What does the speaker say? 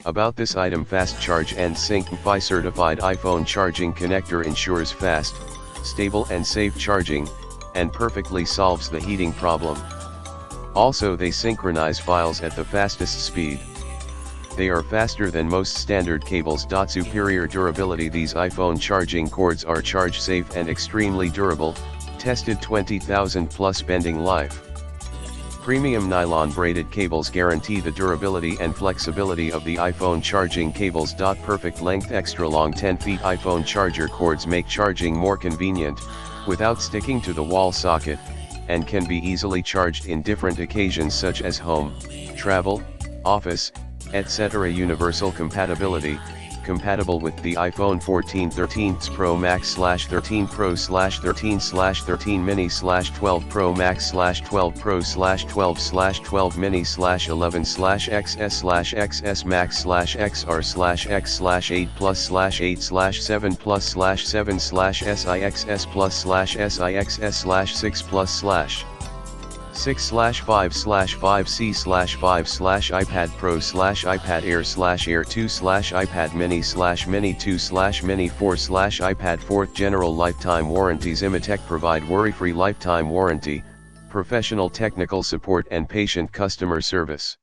About this item, Fast Charge and Sync Mfi-Certified iPhone charging connector ensures fast, stable and safe charging, and perfectly solves the heating problem. Also, they synchronize files at the fastest speed. They are faster than most standard cables. Superior durability. These iPhone charging cords are charge safe and extremely durable, tested 20,000 plus bending life. Premium nylon braided cables guarantee the durability and flexibility of the iPhone charging cables. Perfect length. Extra long 10 feet iPhone charger cords make charging more convenient, without sticking to the wall socket, and can be easily charged in different occasions such as home, travel, office, etc. Universal compatibility. Compatible with the iPhone 14, 13 Pro Max / 13 Pro / 13 / 13 mini / 12 Pro Max / 12 Pro / 12 / 12 mini / 11 / XS / XS Max / XR / X / 8 plus / 8 / 7 plus / 7 / SIXS plus / SIXS / 6 plus / 6/5/5C/5/ iPad Pro /iPad Air /Air 2 /iPad Mini /Mini 2 /Mini 4 /iPad 4th General Lifetime Warranty. Ximytec provide worry-free lifetime warranty, professional technical support and patient customer service.